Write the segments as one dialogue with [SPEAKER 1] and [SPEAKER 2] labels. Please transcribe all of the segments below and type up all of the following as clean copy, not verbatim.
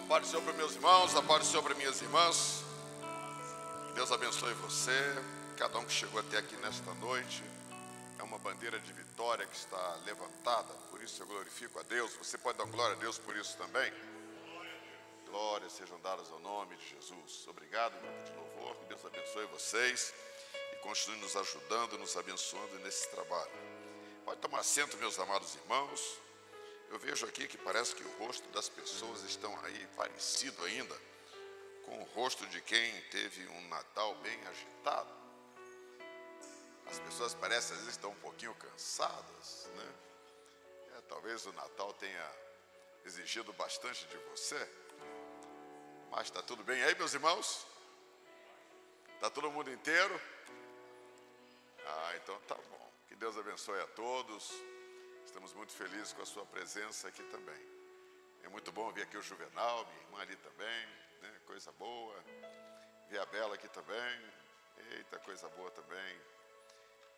[SPEAKER 1] paz do Senhor para meus irmãos, a paz do Senhor para minhas irmãs. Deus abençoe você, cada um que chegou até aqui nesta noite. É uma bandeira de vitória que está levantada, por isso eu glorifico a Deus. Você pode dar glória a Deus por isso também? Glórias sejam dadas ao nome de Jesus. Obrigado, grupo de louvor, que Deus abençoe vocês e continue nos ajudando, nos abençoando nesse trabalho. Pode tomar assento, meus amados irmãos. Eu vejo aqui que parece que o rosto das pessoas estão aí parecido ainda com o rosto de quem teve um Natal bem agitado. As pessoas parecem às vezes estão um pouquinho cansadas, né? Talvez o Natal tenha exigido bastante de você. Mas está tudo bem aí, meus irmãos? Está todo mundo inteiro? Então tá bom. Que Deus abençoe a todos. Estamos muito felizes com a sua presença aqui também. É muito bom ver aqui o Juvenal, minha irmã ali também, né? Coisa boa. Ver a Bela aqui também. Eita, coisa boa também.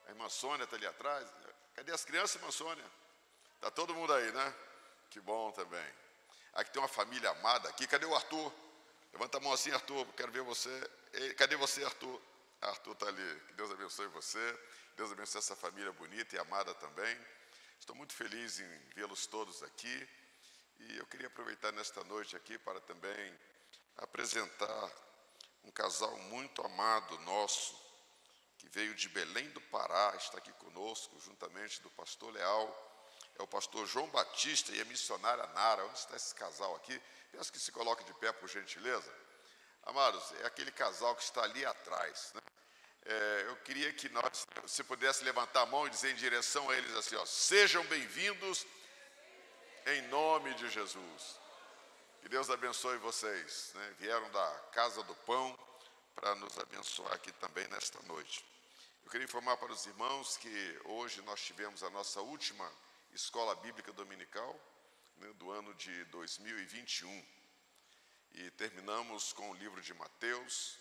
[SPEAKER 1] A irmã Sônia está ali atrás. Cadê as crianças, irmã Sônia? Está todo mundo aí, né? Que bom também. Aqui tem uma família amada aqui. Cadê o Arthur? Levanta a mão assim, Arthur. Quero ver você. Cadê você, Arthur? Arthur está ali. Que Deus abençoe você. Deus abençoe essa família bonita e amada também. Estou muito feliz em vê-los todos aqui. E eu queria aproveitar nesta noite aqui para também apresentar um casal muito amado nosso, que veio de Belém do Pará, está aqui conosco, juntamente do pastor Leal. É o pastor João Batista e a missionária Nara. Onde está esse casal aqui? Peço que se coloque de pé, por gentileza. Amados, é aquele casal que está ali atrás, né? Eu queria que você pudesse levantar a mão e dizer em direção a eles assim, ó: sejam bem-vindos em nome de Jesus. Que Deus abençoe vocês, né? Vieram da Casa do Pão para nos abençoar aqui também nesta noite. Eu queria informar para os irmãos que hoje nós tivemos a nossa última escola bíblica dominical, né, do ano de 2021. E terminamos com o livro de Mateus.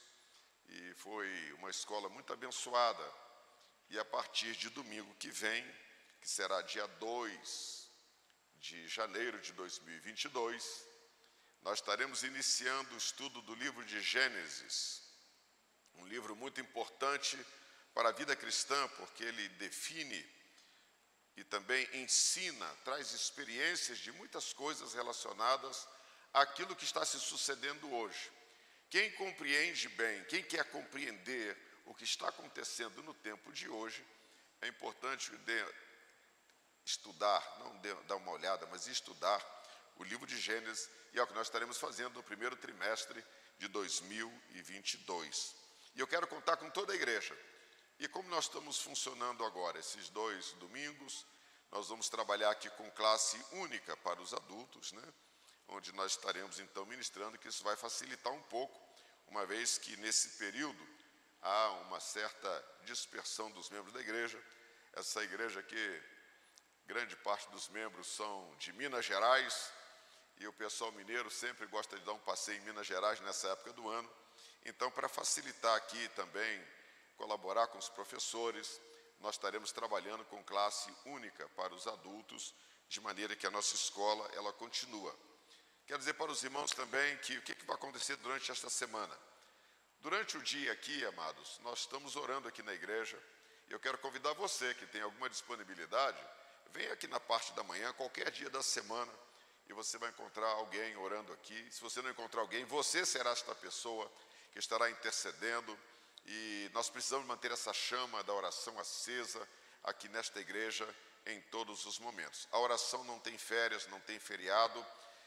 [SPEAKER 1] E foi uma escola muito abençoada. E a partir de domingo que vem, que será dia 2 de janeiro de 2022, nós estaremos iniciando o estudo do livro de Gênesis. Um livro muito importante para a vida cristã, porque ele define e também ensina, traz experiências de muitas coisas relacionadas àquilo que está se sucedendo hoje. Quem compreende bem, quem quer compreender o que está acontecendo no tempo de hoje, é importante estudar, não dar uma olhada, mas estudar o livro de Gênesis, e é o que nós estaremos fazendo no primeiro trimestre de 2022. E eu quero contar com toda a igreja. E como nós estamos funcionando agora, esses 2 domingos, nós vamos trabalhar aqui com classe única para os adultos, né? Onde nós estaremos então ministrando, que isso vai facilitar um pouco, uma vez que nesse período há uma certa dispersão dos membros da igreja. Essa igreja aqui, grande parte dos membros são de Minas Gerais, e o pessoal mineiro sempre gosta de dar um passeio em Minas Gerais nessa época do ano. Então, para facilitar aqui também, colaborar com os professores, nós estaremos trabalhando com classe única para os adultos, de maneira que a nossa escola ela continua. Quero dizer para os irmãos também que o que vai acontecer durante esta semana. Durante o dia aqui, amados, nós estamos orando aqui na igreja, e eu quero convidar você que tem alguma disponibilidade, venha aqui na parte da manhã, qualquer dia da semana, e você vai encontrar alguém orando aqui. Se você não encontrar alguém, você será esta pessoa que estará intercedendo, e nós precisamos manter essa chama da oração acesa aqui nesta igreja em todos os momentos. A oração não tem férias, não tem feriado,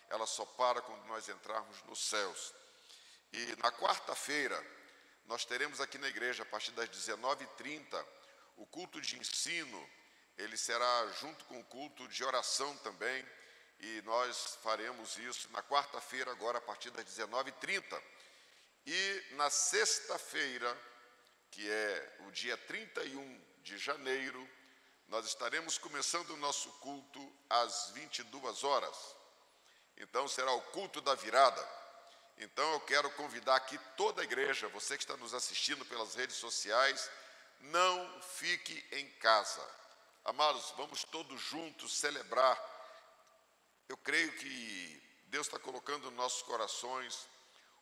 [SPEAKER 1] ela só para quando nós entrarmos nos céus. E na quarta-feira, nós teremos aqui na igreja, a partir das 19h30, o culto de ensino. Ele será junto com o culto de oração também, e nós faremos isso na quarta-feira, agora a partir das 19h30. E na sexta-feira, que é o dia 31 de janeiro, nós estaremos começando o nosso culto às 22 horas. Então será o culto da virada. Então eu quero convidar aqui toda a igreja, você que está nos assistindo pelas redes sociais, não fique em casa. Amados, vamos todos juntos celebrar. Eu creio que Deus está colocando nos nossos corações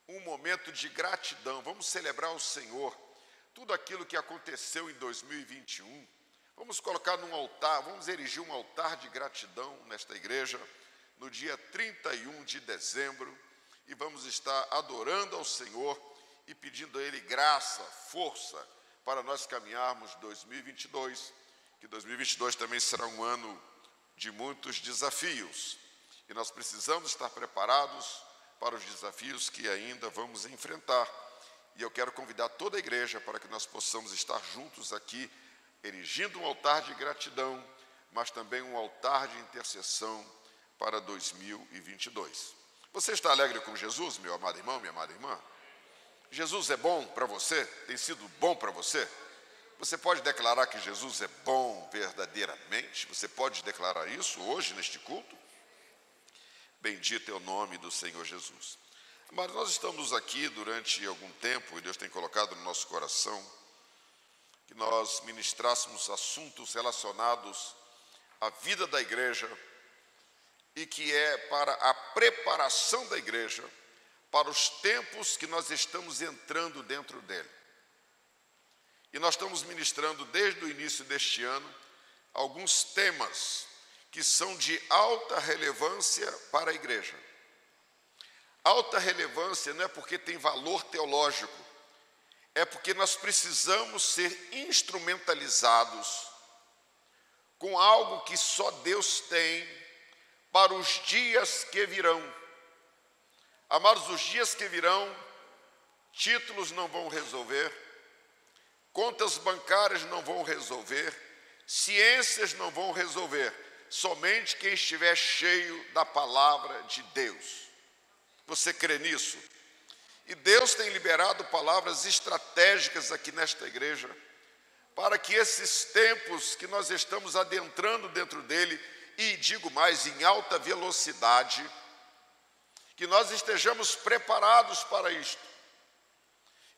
[SPEAKER 1] um momento de gratidão. Vamos celebrar o Senhor, tudo aquilo que aconteceu em 2021. Vamos colocar num altar, vamos erigir um altar de gratidão nesta igreja, no dia 31 de dezembro, e vamos estar adorando ao Senhor e pedindo a Ele graça, força, para nós caminharmos 2022, que 2022 também será um ano de muitos desafios, e nós precisamos estar preparados para os desafios que ainda vamos enfrentar. E eu quero convidar toda a igreja para que nós possamos estar juntos aqui, erigindo um altar de gratidão, mas também um altar de intercessão para 2022. Você está alegre com Jesus, meu amado irmão, minha amada irmã? Jesus é bom para você? Tem sido bom para você? Você pode declarar que Jesus é bom verdadeiramente? Você pode declarar isso hoje neste culto? Bendito é o nome do Senhor Jesus. Mas nós estamos aqui durante algum tempo, e Deus tem colocado no nosso coração, que nós ministrássemos assuntos relacionados à vida da igreja, e que é para a preparação da igreja para os tempos que nós estamos entrando dentro dele. E nós estamos ministrando desde o início deste ano alguns temas que são de alta relevância para a igreja. Alta relevância não é porque tem valor teológico, é porque nós precisamos ser instrumentalizados com algo que só Deus tem para os dias que virão. Amados, os dias que virão, títulos não vão resolver, contas bancárias não vão resolver, ciências não vão resolver, somente quem estiver cheio da palavra de Deus. Você crê nisso? E Deus tem liberado palavras estratégicas aqui nesta igreja, para que esses tempos que nós estamos adentrando dentro dele, e digo mais, em alta velocidade, que nós estejamos preparados para isto.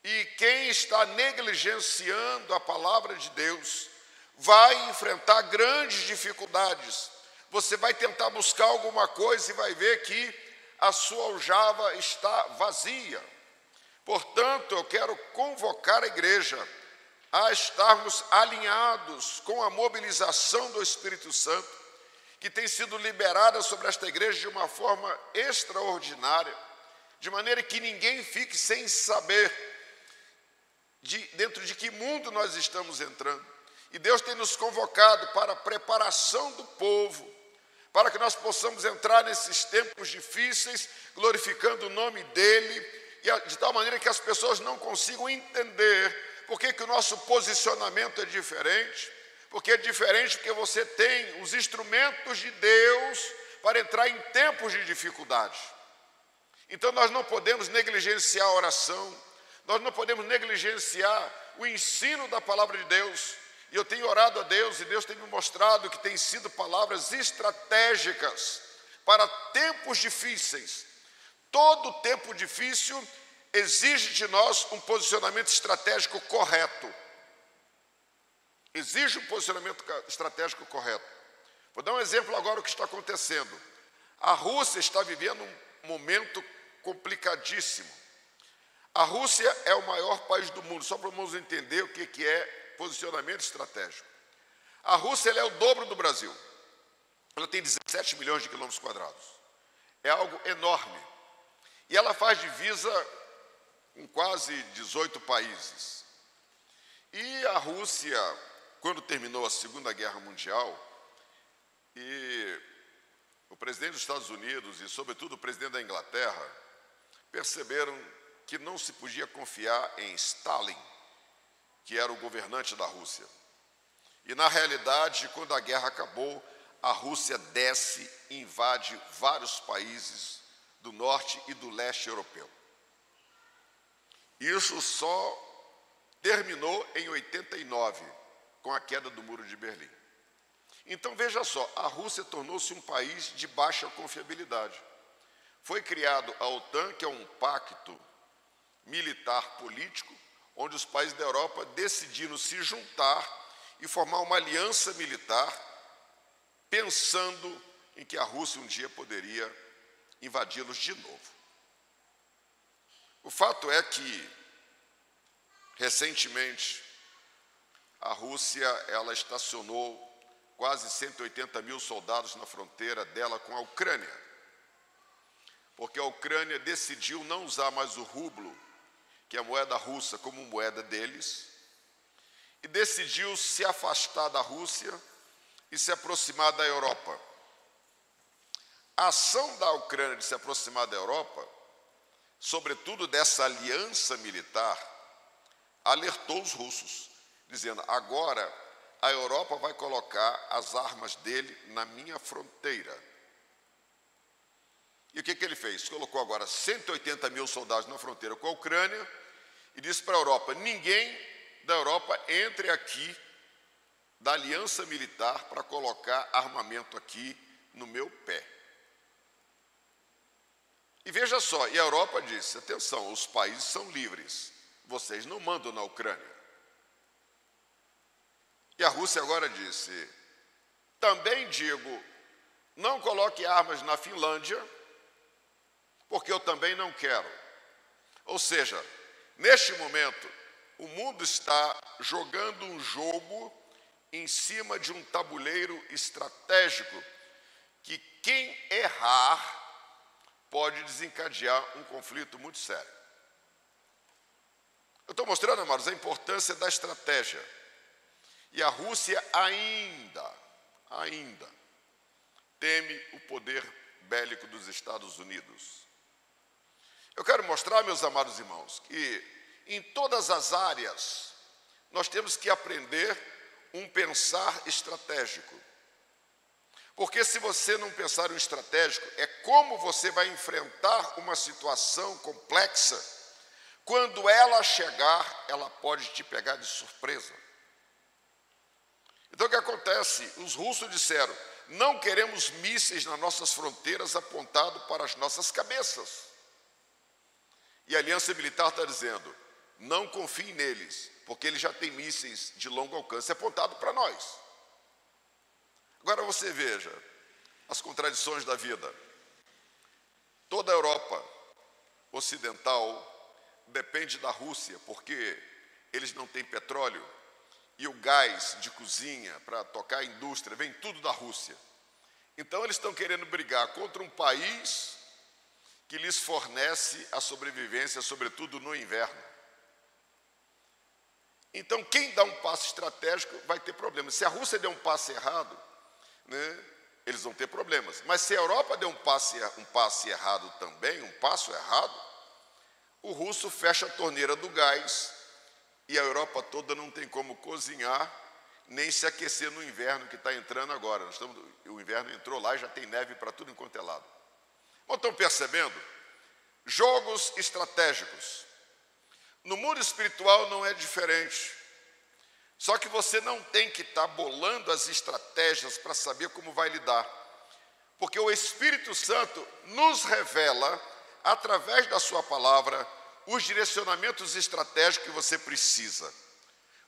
[SPEAKER 1] E quem está negligenciando a palavra de Deus vai enfrentar grandes dificuldades. Você vai tentar buscar alguma coisa e vai ver que a sua aljava está vazia. Portanto, eu quero convocar a igreja a estarmos alinhados com a mobilização do Espírito Santo, que tem sido liberada sobre esta igreja de uma forma extraordinária, de maneira que ninguém fique sem saber dentro de que mundo nós estamos entrando. E Deus tem nos convocado para a preparação do povo, para que nós possamos entrar nesses tempos difíceis, glorificando o nome dEle, e de tal maneira que as pessoas não consigam entender por que o nosso posicionamento é diferente. Porque é diferente porque você tem os instrumentos de Deus para entrar em tempos de dificuldade. Então nós não podemos negligenciar a oração, nós não podemos negligenciar o ensino da palavra de Deus. E eu tenho orado a Deus e Deus tem me mostrado que tem sido palavras estratégicas para tempos difíceis. Todo tempo difícil exige de nós um posicionamento estratégico correto. Exige um posicionamento estratégico correto. Vou dar um exemplo agora do que está acontecendo. A Rússia está vivendo um momento complicadíssimo. A Rússia é o maior país do mundo, só para vamos entender o que é posicionamento estratégico. A Rússia é o dobro do Brasil. Ela tem 17 milhões de quilômetros quadrados. É algo enorme. E ela faz divisa com quase 18 países. E a Rússia, quando terminou a Segunda Guerra Mundial, e o presidente dos Estados Unidos e, sobretudo, o presidente da Inglaterra, perceberam que não se podia confiar em Stalin, que era o governante da Rússia. E, na realidade, quando a guerra acabou, a Rússia desce e invade vários países do norte e do leste europeu. Isso só terminou em 89, com a queda do Muro de Berlim. Então, veja só, a Rússia tornou-se um país de baixa confiabilidade. Foi criado a OTAN, que é um pacto militar político, onde os países da Europa decidiram se juntar e formar uma aliança militar, pensando em que a Rússia um dia poderia invadi-los de novo. O fato é que, recentemente, a Rússia ela estacionou quase 180 mil soldados na fronteira dela com a Ucrânia, porque a Ucrânia decidiu não usar mais o rublo, que é a moeda russa, como moeda deles, e decidiu se afastar da Rússia e se aproximar da Europa. A ação da Ucrânia de se aproximar da Europa, sobretudo dessa aliança militar, alertou os russos, dizendo: agora a Europa vai colocar as armas dele na minha fronteira. E o que ele fez? Colocou agora 180 mil soldados na fronteira com a Ucrânia e disse para a Europa: ninguém da Europa entre aqui da aliança militar para colocar armamento aqui no meu pé. E veja só, e a Europa disse: atenção, os países são livres, vocês não mandam na Ucrânia. E a Rússia agora disse: também digo, não coloque armas na Finlândia, porque eu também não quero. Ou seja, neste momento, o mundo está jogando um jogo em cima de um tabuleiro estratégico que quem errar pode desencadear um conflito muito sério. Eu estou mostrando, amados, a importância da estratégia. E a Rússia ainda teme o poder bélico dos Estados Unidos. Eu quero mostrar, meus amados irmãos, que em todas as áreas nós temos que aprender um pensar estratégico. Porque se você não pensar um estratégico, é como você vai enfrentar uma situação complexa. Quando ela chegar, ela pode te pegar de surpresa. Então o que acontece? Os russos disseram: não queremos mísseis nas nossas fronteiras apontados para as nossas cabeças. E a aliança militar está dizendo: não confie neles, porque eles já têm mísseis de longo alcance apontados para nós. Agora você veja as contradições da vida. Toda a Europa ocidental depende da Rússia, porque eles não têm petróleo, e o gás de cozinha para tocar a indústria vem tudo da Rússia. Então eles estão querendo brigar contra um país que lhes fornece a sobrevivência, sobretudo no inverno. Então quem dá um passo estratégico vai ter problemas. Se a Rússia der um passo errado, eles vão ter problemas. Mas se a Europa der um passo errado também, um passo errado, o russo fecha a torneira do gás e a Europa toda não tem como cozinhar, nem se aquecer no inverno que está entrando agora. O inverno entrou lá e já tem neve para tudo enquanto é lado. Bom, estão percebendo? Jogos estratégicos. No mundo espiritual não é diferente. Só que você não tem que estar bolando as estratégias para saber como vai lidar. Porque o Espírito Santo nos revela, através da sua palavra, os direcionamentos estratégicos que você precisa.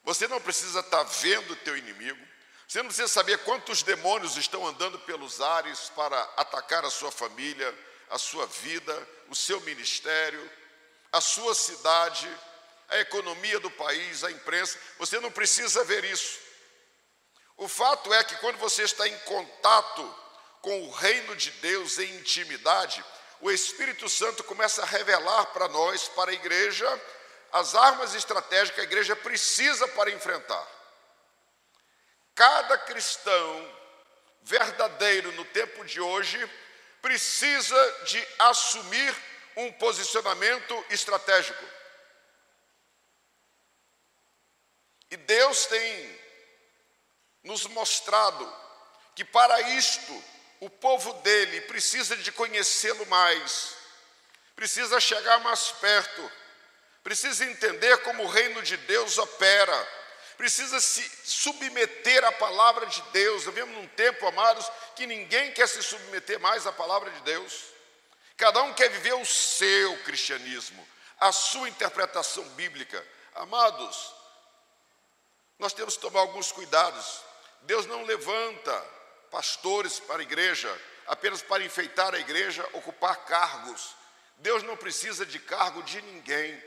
[SPEAKER 1] Você não precisa estar vendo o teu inimigo. Você não precisa saber quantos demônios estão andando pelos ares para atacar a sua família, a sua vida, o seu ministério, a sua cidade, a economia do país, a imprensa. Você não precisa ver isso. O fato é que quando você está em contato com o reino de Deus em intimidade, o Espírito Santo começa a revelar para nós, para a igreja, as armas estratégicas que a igreja precisa para enfrentar. Cada cristão verdadeiro no tempo de hoje precisa de assumir um posicionamento estratégico. E Deus tem nos mostrado que para isto o povo dele precisa de conhecê-lo mais, precisa chegar mais perto, precisa entender como o reino de Deus opera, precisa se submeter à palavra de Deus. Nós vivemos num tempo, amados, que ninguém quer se submeter mais à palavra de Deus. Cada um quer viver o seu cristianismo, a sua interpretação bíblica. Amados, nós temos que tomar alguns cuidados. Deus não levanta pastores para a igreja apenas para enfeitar a igreja, ocupar cargos. Deus não precisa de cargo de ninguém,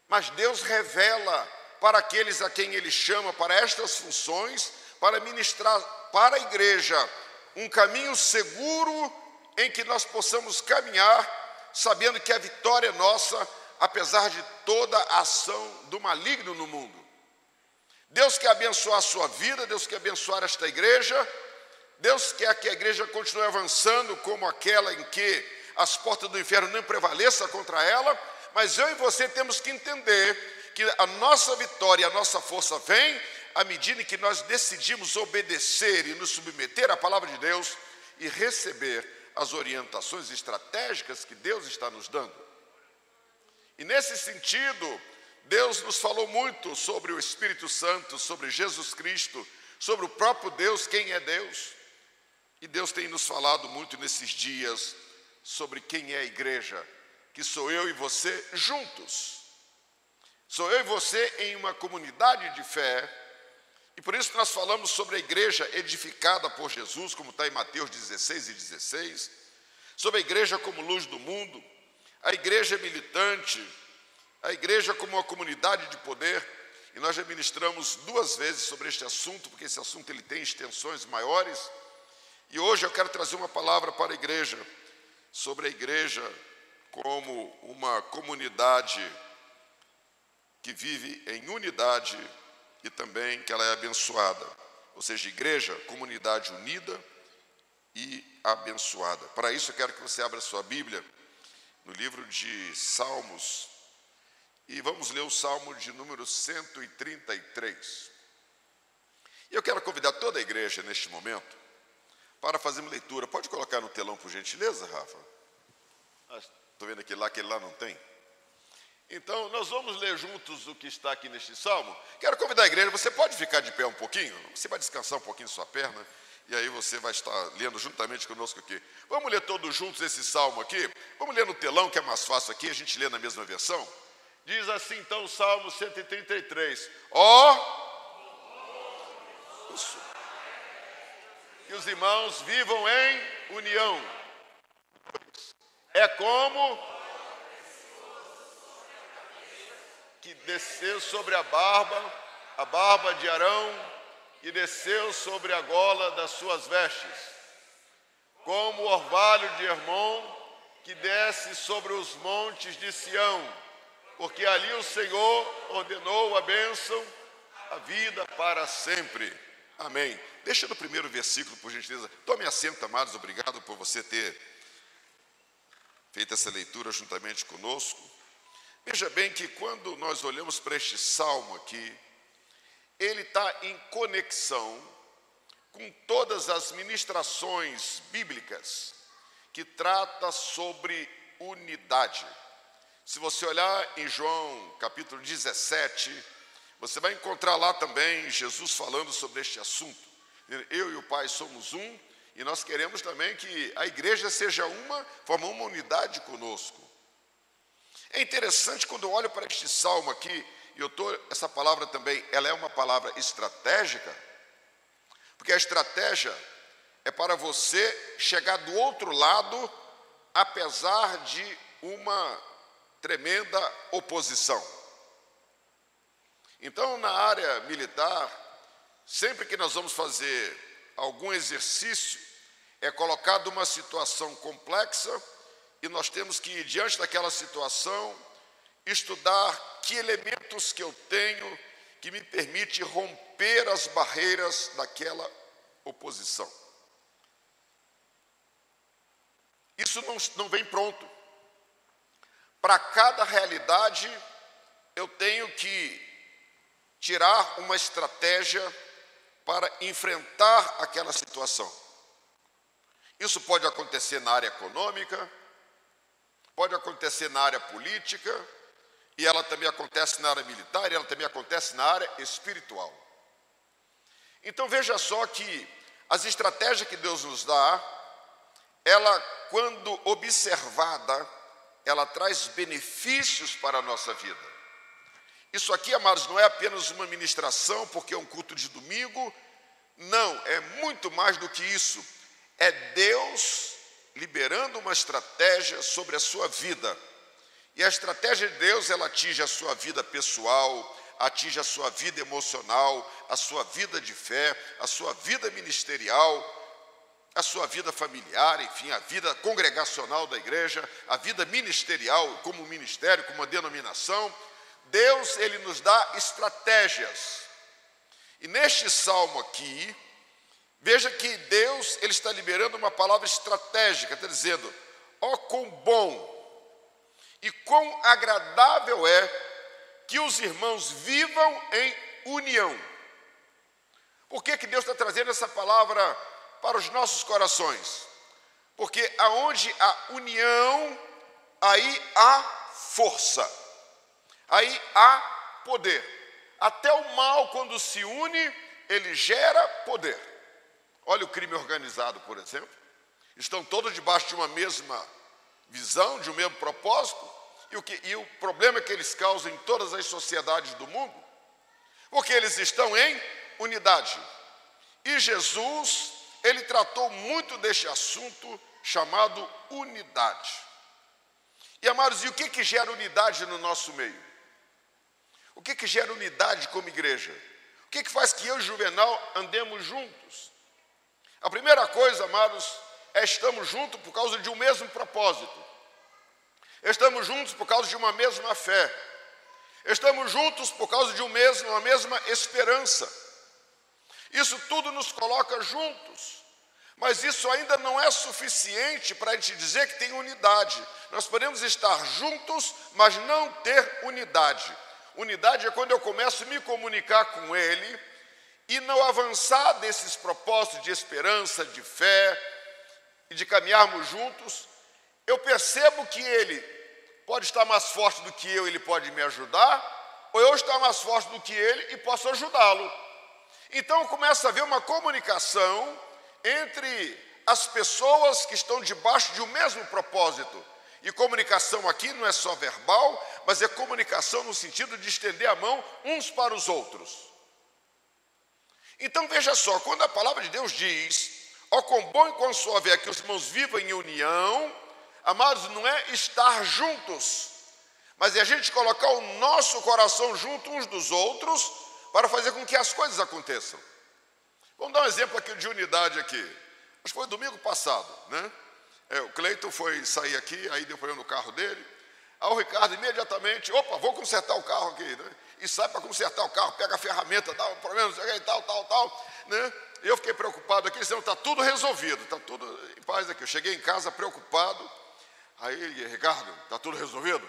[SPEAKER 1] mas Deus revela para aqueles a quem Ele chama para estas funções, para ministrar para a igreja um caminho seguro em que nós possamos caminhar, sabendo que a vitória é nossa, apesar de toda a ação do maligno no mundo. Deus quer abençoar a sua vida, Deus quer abençoar esta igreja, Deus quer que a igreja continue avançando como aquela em que as portas do inferno não prevaleçam contra ela, mas eu e você temos que entender que a nossa vitória, a nossa força vem à medida em que nós decidimos obedecer e nos submeter à palavra de Deus e receber as orientações estratégicas que Deus está nos dando. E nesse sentido, Deus nos falou muito sobre o Espírito Santo, sobre Jesus Cristo, sobre o próprio Deus, quem é Deus. E Deus tem nos falado muito nesses dias sobre quem é a igreja, que sou eu e você juntos. Sou eu e você em uma comunidade de fé, e por isso nós falamos sobre a igreja edificada por Jesus, como está em Mateus 16 e 16, sobre a igreja como luz do mundo, a igreja militante, a igreja como uma comunidade de poder, e nós já ministramos 2 vezes sobre este assunto, porque esse assunto ele tem extensões maiores, e hoje eu quero trazer uma palavra para a igreja, sobre a igreja como uma comunidade que vive em unidade e também que ela é abençoada. Ou seja, igreja, comunidade unida e abençoada. Para isso eu quero que você abra sua Bíblia no livro de Salmos e vamos ler o Salmo de número 133. E eu quero convidar toda a igreja neste momento para fazer uma leitura. Pode colocar no telão, por gentileza, Rafa? Estou vendo aquele lá não tem. Então, nós vamos ler juntos o que está aqui neste salmo. Quero convidar a igreja, você pode ficar de pé um pouquinho? Você vai descansar um pouquinho sua perna, e aí você vai estar lendo juntamente conosco aqui. Vamos ler todos juntos esse salmo aqui? Vamos ler no telão, que é mais fácil aqui, a gente lê na mesma versão. Diz assim, então, o Salmo 133. Que os irmãos vivam em união. É como que desceu sobre a barba de Arão, e desceu sobre a gola das suas vestes, como o orvalho de Hermon, que desce sobre os montes de Sião, porque ali o Senhor ordenou a bênção, a vida para sempre. Amém. Deixa no primeiro versículo, por gentileza. Tome assento, amados, obrigado por você ter feito essa leitura juntamente conosco. Veja bem que quando nós olhamos para este salmo aqui, ele está em conexão com todas as ministrações bíblicas que trata sobre unidade. Se você olhar em João capítulo 17, você vai encontrar lá também Jesus falando sobre este assunto. Eu e o Pai somos um, e nós queremos também que a igreja seja forma uma unidade conosco. É interessante quando eu olho para este salmo aqui, e essa palavra também, ela é uma palavra estratégica, porque a estratégia é para você chegar do outro lado, apesar de uma tremenda oposição. Então, na área militar, sempre que nós vamos fazer algum exercício, é colocado uma situação complexa, e nós temos que, diante daquela situação, estudar que elementos que eu tenho que me permite romper as barreiras daquela oposição. Isso não vem pronto. Para cada realidade, eu tenho que tirar uma estratégia para enfrentar aquela situação. Isso pode acontecer na área econômica, pode acontecer na área política, e ela também acontece na área militar, e ela também acontece na área espiritual. Então veja só que as estratégias que Deus nos dá, ela, quando observada, ela traz benefícios para a nossa vida. Isso aqui, amados, não é apenas uma ministração, porque é um culto de domingo. Não, é muito mais do que isso. É Deus liberando uma estratégia sobre a sua vida. E a estratégia de Deus, ela atinge a sua vida pessoal, atinge a sua vida emocional, a sua vida de fé, a sua vida ministerial, a sua vida familiar, enfim, a vida congregacional da igreja, a vida ministerial como ministério, como uma denominação. Deus, ele nos dá estratégias. E neste salmo aqui, veja que Deus, ele está liberando uma palavra estratégica, está dizendo: ó, quão bom e quão agradável é que os irmãos vivam em união. Por que Deus está trazendo essa palavra para os nossos corações? Porque aonde há união, aí há força, aí há poder. Até o mal, quando se une, ele gera poder. Olha o crime organizado, por exemplo. Estão todos debaixo de uma mesma visão, de um mesmo propósito. E o problema que eles causam em todas as sociedades do mundo, porque eles estão em unidade. E Jesus, ele tratou muito deste assunto chamado unidade. E, amados, e o que gera unidade no nosso meio? O que gera unidade como igreja? O que faz que eu e Juvenal andemos juntos? A primeira coisa, amados, é estamos juntos por causa de um mesmo propósito. Estamos juntos por causa de uma mesma fé. Estamos juntos por causa de uma mesma esperança. Isso tudo nos coloca juntos. Mas isso ainda não é suficiente para a gente dizer que tem unidade. Nós podemos estar juntos, mas não ter unidade. Unidade é quando eu começo a me comunicar com Ele e no avançar desses propósitos de esperança, de fé e de caminharmos juntos, eu percebo que Ele pode estar mais forte do que eu, Ele pode me ajudar, ou eu estar mais forte do que Ele e posso ajudá-lo. Então começa a haver uma comunicação entre as pessoas que estão debaixo de um mesmo propósito. E comunicação aqui não é só verbal, mas é comunicação no sentido de estender a mão uns para os outros. Então veja só, quando a palavra de Deus diz: ó, quão bom e quão suave é que os irmãos vivam em união, amados, não é estar juntos, mas é a gente colocar o nosso coração junto uns dos outros para fazer com que as coisas aconteçam. Vamos dar um exemplo aqui de unidade aqui. Acho que foi domingo passado, né? O Cleiton foi sair aqui, aí deu problema no carro dele. Aí o Ricardo imediatamente, opa, vou consertar o carro aqui, né? E sai para consertar o carro, pega a ferramenta, dá um problema, tal, né? E eu fiquei preocupado aqui, dizendo, está tudo resolvido, está tudo em paz aqui. Eu cheguei em casa preocupado. Aí, Ricardo, está tudo resolvido?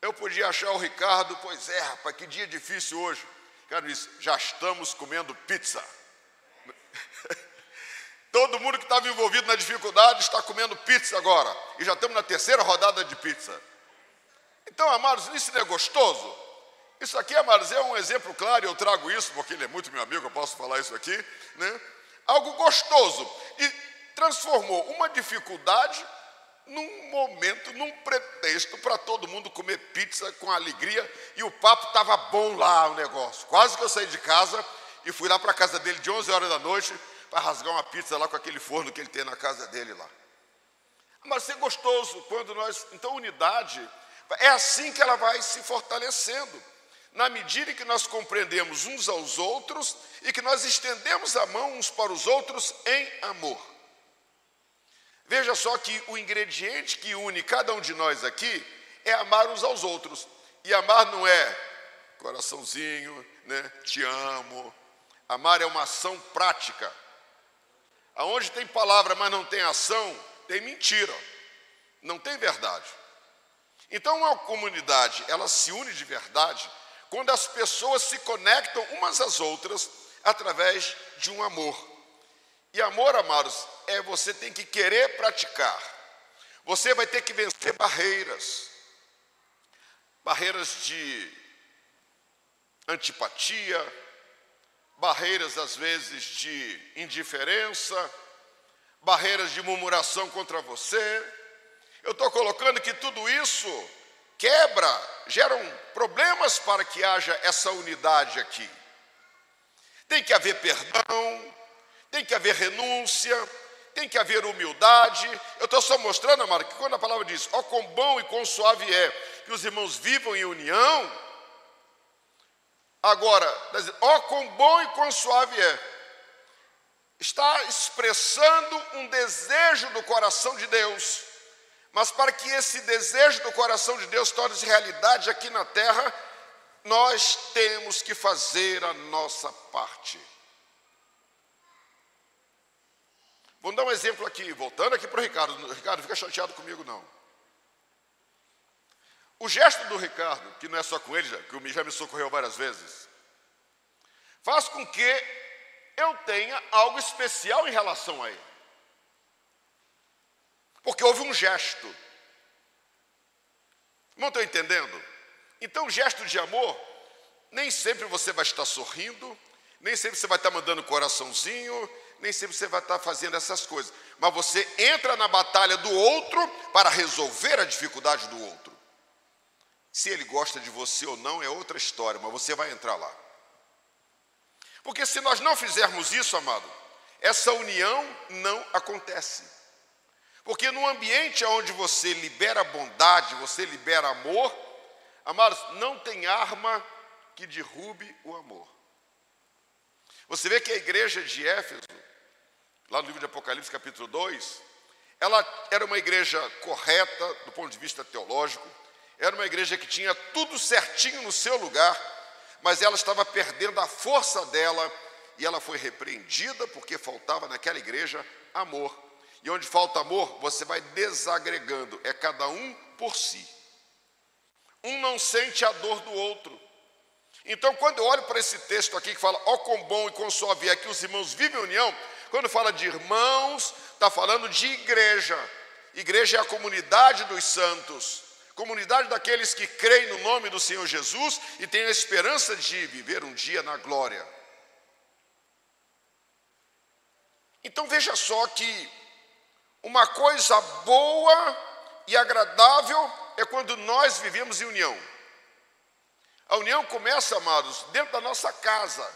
[SPEAKER 1] Eu podia achar o Ricardo, pois é, rapaz, que dia difícil hoje. Ricardo disse, já estamos comendo pizza. Todo mundo que estava envolvido na dificuldade está comendo pizza agora. E já estamos na terceira rodada de pizza. Então, amados, isso não é gostoso? Isso aqui, amados, é um exemplo claro, eu trago isso, porque ele é muito meu amigo, eu posso falar isso aqui, né? Algo gostoso. E transformou uma dificuldade num momento, num pretexto para todo mundo comer pizza com alegria. E o papo estava bom lá, o negócio. Quase que eu saí de casa e fui lá para a casa dele de 11 horas da noite para rasgar uma pizza lá com aquele forno que ele tem na casa dele lá. Mas é gostoso quando nós... Então, unidade, é assim que ela vai se fortalecendo. Na medida em que nós compreendemos uns aos outros e que nós estendemos a mão uns para os outros em amor. Veja só que o ingrediente que une cada um de nós aqui é amar uns aos outros. E amar não é coraçãozinho, né? Te amo. Amar é uma ação prática. Aonde tem palavra, mas não tem ação, tem mentira. Não tem verdade. Então, uma comunidade, ela se une de verdade quando as pessoas se conectam umas às outras através de um amor. E amor, amados, você tem que querer praticar. Você vai ter que vencer barreiras. Barreiras de antipatia, barreiras, às vezes, de indiferença, barreiras de murmuração contra você. Eu estou colocando que tudo isso geram problemas para que haja essa unidade aqui. Tem que haver perdão, tem que haver renúncia, tem que haver humildade. Eu estou só mostrando, amado, que quando a palavra diz, ó quão bom e quão suave é que os irmãos vivam em união, agora, ó quão bom e quão suave é, está expressando um desejo do coração de Deus, mas para que esse desejo do coração de Deus torne-se realidade aqui na terra, nós temos que fazer a nossa parte. Vamos dar um exemplo aqui, voltando aqui para o Ricardo. Ricardo, não fica chateado comigo, não. O gesto do Ricardo, que não é só com ele, que já me socorreu várias vezes, faz com que eu tenha algo especial em relação a ele. Porque houve um gesto. Não estou entendendo? Então, gesto de amor, nem sempre você vai estar sorrindo, nem sempre você vai estar mandando coraçãozinho, nem sempre você vai estar fazendo essas coisas. Mas você entra na batalha do outro para resolver a dificuldade do outro. Se ele gosta de você ou não é outra história, mas você vai entrar lá. Porque se nós não fizermos isso, amado, essa união não acontece. Porque no ambiente onde você libera bondade, você libera amor, amados, não tem arma que derrube o amor. Você vê que a igreja de Éfeso, lá no livro de Apocalipse, capítulo 2, ela era uma igreja correta do ponto de vista teológico, era uma igreja que tinha tudo certinho no seu lugar, mas ela estava perdendo a força dela e ela foi repreendida porque faltava naquela igreja amor. E onde falta amor, você vai desagregando, é cada um por si. Um não sente a dor do outro. Então, quando eu olho para esse texto aqui que fala, ó quão bom e quão suave é que os irmãos vivem em união, quando fala de irmãos, está falando de igreja. Igreja é a comunidade dos santos, comunidade daqueles que creem no nome do Senhor Jesus e têm a esperança de viver um dia na glória. Então, veja só que uma coisa boa e agradável é quando nós vivemos em união. A união começa, amados, dentro da nossa casa,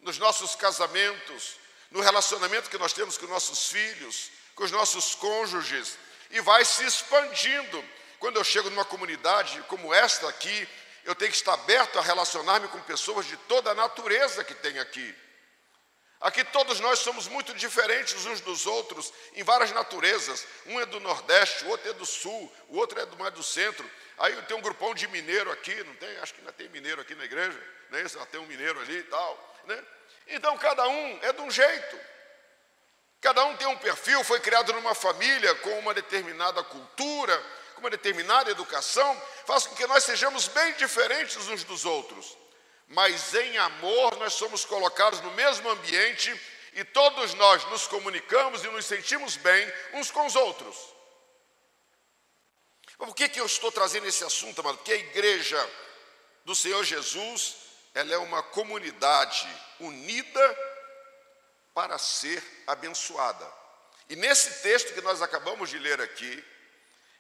[SPEAKER 1] nos nossos casamentos, no relacionamento que nós temos com nossos filhos, com os nossos cônjuges, e vai se expandindo. Quando eu chego numa comunidade como esta aqui, eu tenho que estar aberto a relacionar-me com pessoas de toda a natureza que tem aqui. Aqui todos nós somos muito diferentes uns dos outros, em várias naturezas. Um é do Nordeste, o outro é do Sul, o outro é mais do Centro. Aí tem um grupão de mineiro aqui, não tem? Acho que ainda tem mineiro aqui na igreja, não é isso? Tem um mineiro ali e tal, né? Então cada um é de um jeito. Cada um tem um perfil, foi criado numa família com uma determinada cultura, com uma determinada educação, faz com que nós sejamos bem diferentes uns dos outros. Mas em amor nós somos colocados no mesmo ambiente e todos nós nos comunicamos e nos sentimos bem uns com os outros. Por que eu estou trazendo esse assunto, amado? Porque a igreja do Senhor Jesus, ela é uma comunidade unida para ser abençoada. E nesse texto que nós acabamos de ler aqui,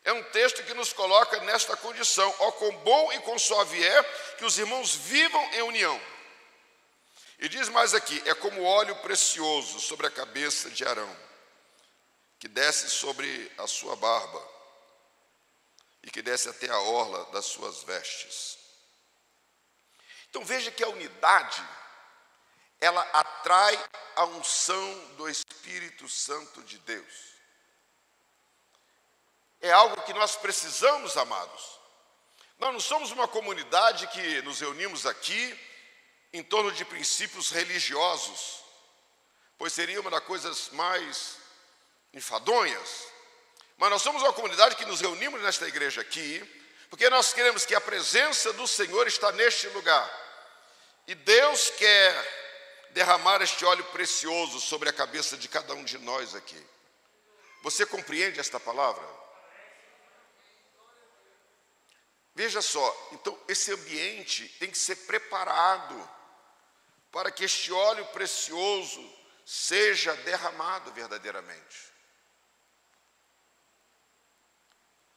[SPEAKER 1] é um texto que nos coloca nesta condição, ó quão bom e quão suave é que os irmãos vivam em união. E diz mais aqui, é como óleo precioso sobre a cabeça de Arão, que desce sobre a sua barba e que desce até a orla das suas vestes. Então veja que a unidade, ela atrai a unção do Espírito Santo de Deus. É algo que nós precisamos, amados. Nós não somos uma comunidade que nos reunimos aqui em torno de princípios religiosos, pois seria uma das coisas mais enfadonhas. Mas nós somos uma comunidade que nos reunimos nesta igreja aqui, porque nós queremos que a presença do Senhor está neste lugar. E Deus quer derramar este óleo precioso sobre a cabeça de cada um de nós aqui. Você compreende esta palavra? Veja só, então esse ambiente tem que ser preparado para que este óleo precioso seja derramado verdadeiramente.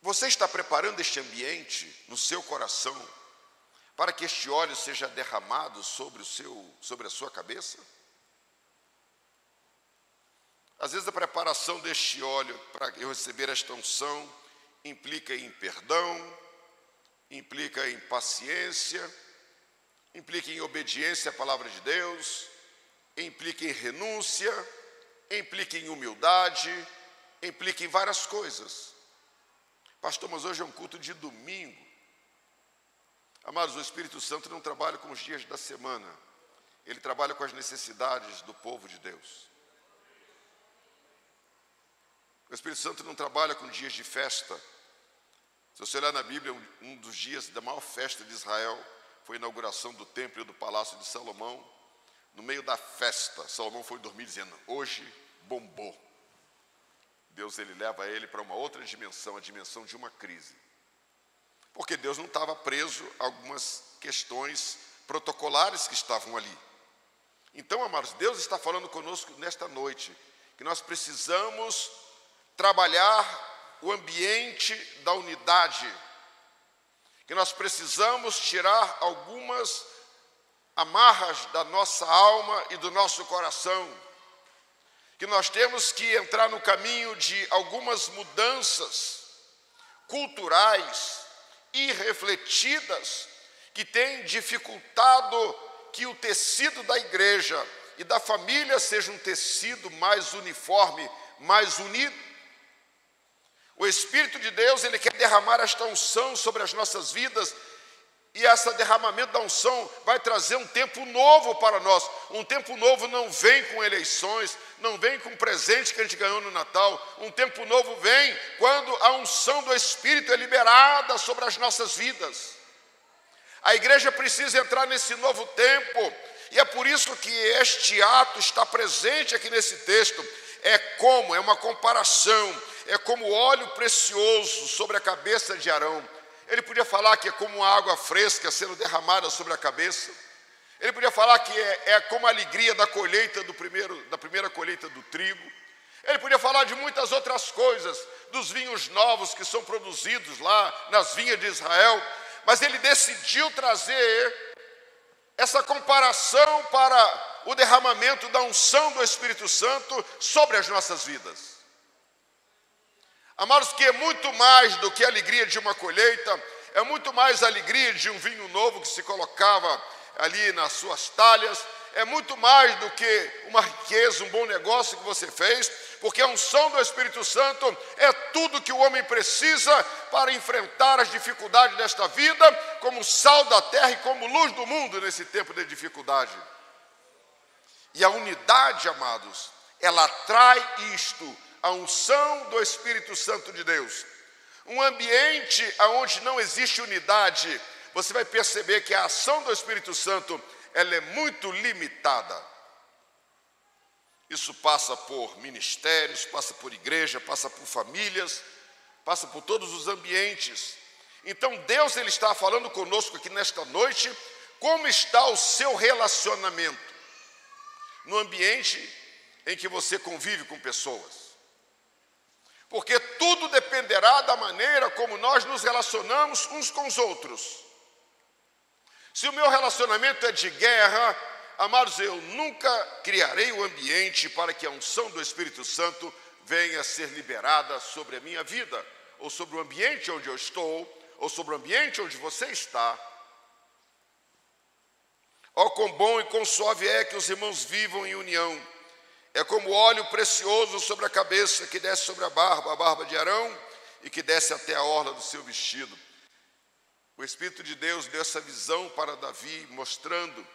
[SPEAKER 1] Você está preparando este ambiente no seu coração para que este óleo seja derramado sobre a sua cabeça? Às vezes a preparação deste óleo para eu receber esta unção implica em perdão, implica em paciência, implica em obediência à palavra de Deus, implica em renúncia, implica em humildade, implica em várias coisas. Pastor, mas hoje é um culto de domingo. Amados, o Espírito Santo não trabalha com os dias da semana. Ele trabalha com as necessidades do povo de Deus. O Espírito Santo não trabalha com dias de festa. Se você olhar na Bíblia, um dos dias da maior festa de Israel foi a inauguração do templo e do palácio de Salomão. No meio da festa, Salomão foi dormir dizendo, hoje bombou. Deus ele leva ele para uma outra dimensão, a dimensão de uma crise. Porque Deus não estava preso a algumas questões protocolares que estavam ali. Então, amados, Deus está falando conosco nesta noite, que nós precisamos trabalhar o ambiente da unidade, que nós precisamos tirar algumas amarras da nossa alma e do nosso coração, que nós temos que entrar no caminho de algumas mudanças culturais irrefletidas que têm dificultado que o tecido da igreja e da família seja um tecido mais uniforme, mais unido. O Espírito de Deus, ele quer derramar esta unção sobre as nossas vidas, e esse derramamento da unção vai trazer um tempo novo para nós. Um tempo novo não vem com eleições, não vem com presente que a gente ganhou no Natal. Um tempo novo vem quando a unção do Espírito é liberada sobre as nossas vidas. A igreja precisa entrar nesse novo tempo, e é por isso que este ato está presente aqui nesse texto. É uma comparação, é como óleo precioso sobre a cabeça de Arão. Ele podia falar que é como uma água fresca sendo derramada sobre a cabeça. Ele podia falar que é como a alegria da colheita da primeira colheita do trigo. Ele podia falar de muitas outras coisas, dos vinhos novos que são produzidos lá nas vinhas de Israel. Mas ele decidiu trazer essa comparação para o derramamento da unção do Espírito Santo sobre as nossas vidas. Amados, que é muito mais do que a alegria de uma colheita, é muito mais a alegria de um vinho novo que se colocava ali nas suas talhas, é muito mais do que uma riqueza, um bom negócio que você fez, porque a unção do Espírito Santo é tudo que o homem precisa para enfrentar as dificuldades desta vida, como sal da terra e como luz do mundo nesse tempo de dificuldade. E a unidade, amados, ela atrai isto, a unção do Espírito Santo de Deus. Um ambiente onde não existe unidade, você vai perceber que a ação do Espírito Santo, ela é muito limitada. Isso passa por ministérios, passa por igreja, passa por famílias, passa por todos os ambientes. Então Deus ele está falando conosco aqui nesta noite, como está o seu relacionamento no ambiente em que você convive com pessoas. Porque tudo dependerá da maneira como nós nos relacionamos uns com os outros. Se o meu relacionamento é de guerra, amados, eu nunca criarei o ambiente para que a unção do Espírito Santo venha a ser liberada sobre a minha vida, ou sobre o ambiente onde eu estou, ou sobre o ambiente onde você está. Ó, quão bom e quão suave é que os irmãos vivam em união. É como óleo precioso sobre a cabeça, que desce sobre a barba de Arão, e que desce até a orla do seu vestido. O Espírito de Deus deu essa visão para Davi, mostrando,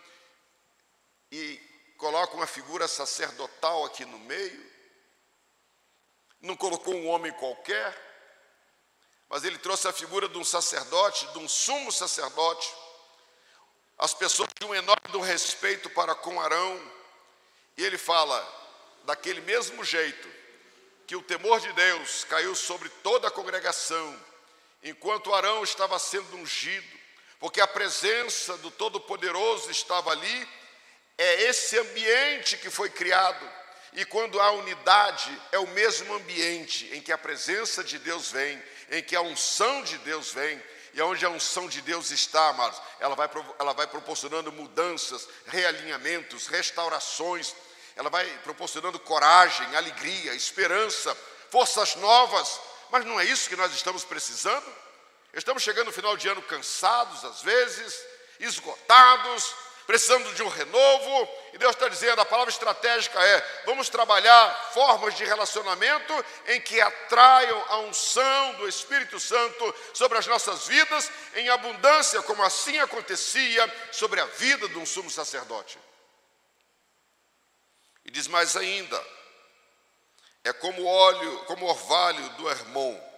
[SPEAKER 1] e coloca uma figura sacerdotal aqui no meio. Não colocou um homem qualquer, mas ele trouxe a figura de um sacerdote, de um sumo sacerdote. As pessoas tinham um enorme respeito para com Arão, e ele fala, daquele mesmo jeito que o temor de Deus caiu sobre toda a congregação, enquanto Arão estava sendo ungido, porque a presença do Todo-Poderoso estava ali, é esse ambiente que foi criado. E quando há unidade, é o mesmo ambiente em que a presença de Deus vem, em que a unção de Deus vem, e onde a unção de Deus está, amados, ela vai proporcionando mudanças, realinhamentos, restaurações. ela vai proporcionando coragem, alegria, esperança, forças novas. Mas não é isso que nós estamos precisando? Estamos chegando no final de ano cansados, às vezes, esgotados, precisando de um renovo, e Deus está dizendo, a palavra estratégica é, vamos trabalhar formas de relacionamento em que atraiam a unção do Espírito Santo sobre as nossas vidas, em abundância, como assim acontecia sobre a vida de um sumo sacerdote. E diz mais ainda, é como o orvalho do Hermon.